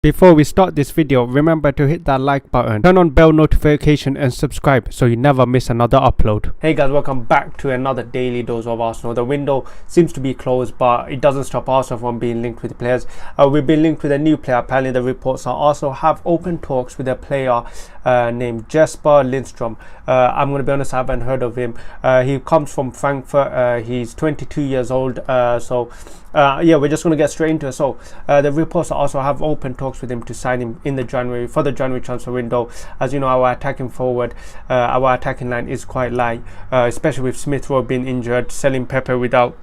Before we start this video, remember to hit that like button, turn on bell notification and subscribe so you never miss another upload. Hey guys, welcome back to another daily dose of Arsenal. The window seems to be closed, but it doesn't stop Arsenal from being linked with players. We've been linked with a new player. Apparently the reports are Arsenal have open talks with a player named Jesper Lindstrøm. I'm going to be honest, I haven't heard of him. He comes from Frankfurt. He's 22 years old. Yeah, we're just going to get straight into it. So the reports also have open talks with him to sign him in the January transfer window. As you know, our attacking forward, our attacking line is quite light, especially with Smith Rowe being injured, selling Pepe without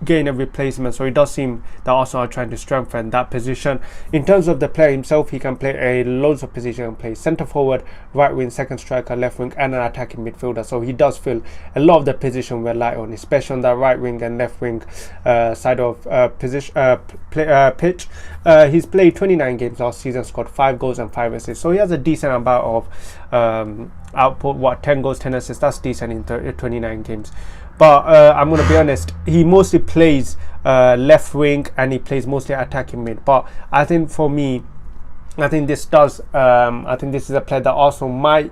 getting a replacement. So it does seem that Arsenal are trying to strengthen that position. In terms of the player himself, he can play loads of positions. He can play centre forward, right wing, second striker, left wing, and an attacking midfielder. So he does fill a lot of the position we're light on, especially on that right wing and left wing side of pitch. He's played 29 games last season, scored 5 goals and 5 assists. So he has a decent amount of output. 10 goals, 10 assists. That's decent in 29 games. But I'm going to be honest, he mostly plays left wing and he plays mostly attacking mid. But I think for me, I think this is a player that Arsenal might,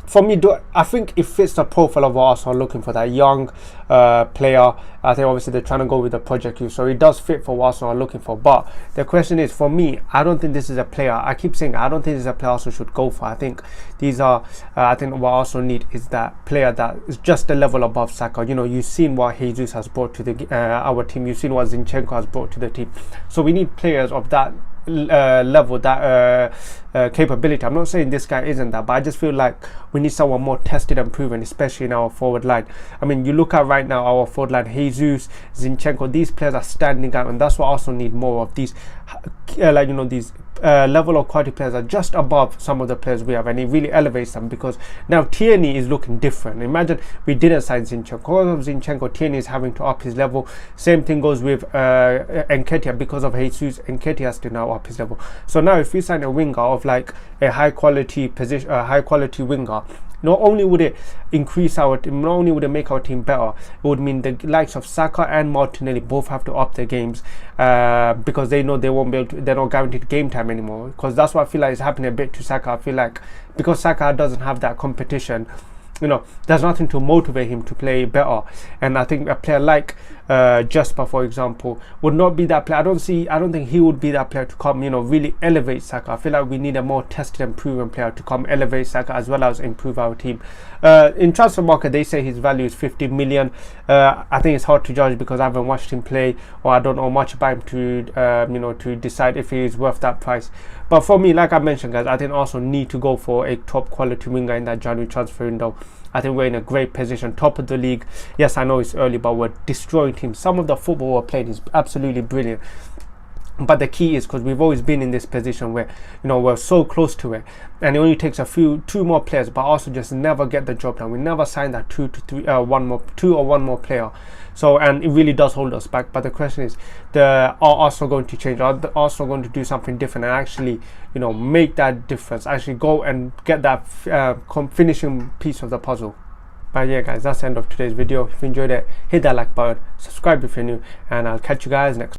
for me, I think it fits the profile of Arsenal looking for that young player. I think obviously they're trying to go with the project youth, so it does fit for what Arsenal are looking for. But the question is, for me, I don't think this is a player. I keep saying I don't think this is a player Arsenal should go for. I think these are, I think what Arsenal need is that player that is just a level above Saka. You know, you've seen what Jesus has brought to the our team. You've seen what Zinchenko has brought to the team. So we need players of that level, that capability. I'm not saying this guy isn't that, but I just feel like we need someone more tested and proven, especially in our forward line. I mean, you look at right now our forward line, Jesus, Zinchenko, these players are standing out, and that's what Arsenal need more of. These these level of quality players are just above some of the players we have, and it really elevates them, because now Tierney is looking different. Imagine we didn't sign Zinchenko. Because of Zinchenko, Tierney is having to up his level. Same thing goes with Nketiah. Because of Jesus, Nketiah has to now up his level. So now if we sign a winger of like a high quality position, a high quality winger, not only would it increase not only would it make our team better, it would mean the likes of Saka and Martinelli both have to up their games, because they know they won't be able to, they're not guaranteed game time anymore. Because that's what I feel like is happening a bit to Saka. I feel like because Saka doesn't have that competition, you know, there's nothing to motivate him to play better. And I think a player like Jesper, for example, would not be that player. I don't think he would be that player to come, you know, really elevate Saka. I feel like we need a more tested and proven player to come elevate Saka as well as improve our team. In transfer market, they say his value is 50 million. I think it's hard to judge because I haven't watched him play, or I don't know much about him to to decide if he is worth that price. But for me, like I mentioned, guys, I think also need to go for a top quality winger in that January transfer window. I think we're in a great position, top of the league. Yes, I know it's early, but we're destroying teams. Some of the football we're playing is absolutely brilliant. But the key is, because we've always been in this position where, you know, we're so close to it, and it only takes two more players, but also just never get the job done. We never sign that two or one more player. So, and it really does hold us back. But the question is, are Arsenal going to change? Are Arsenal going to do something different and actually, you know, make that difference? Actually go and get that finishing piece of the puzzle. But yeah, guys, that's the end of today's video. If you enjoyed it, hit that like button, subscribe if you're new, and I'll catch you guys next time.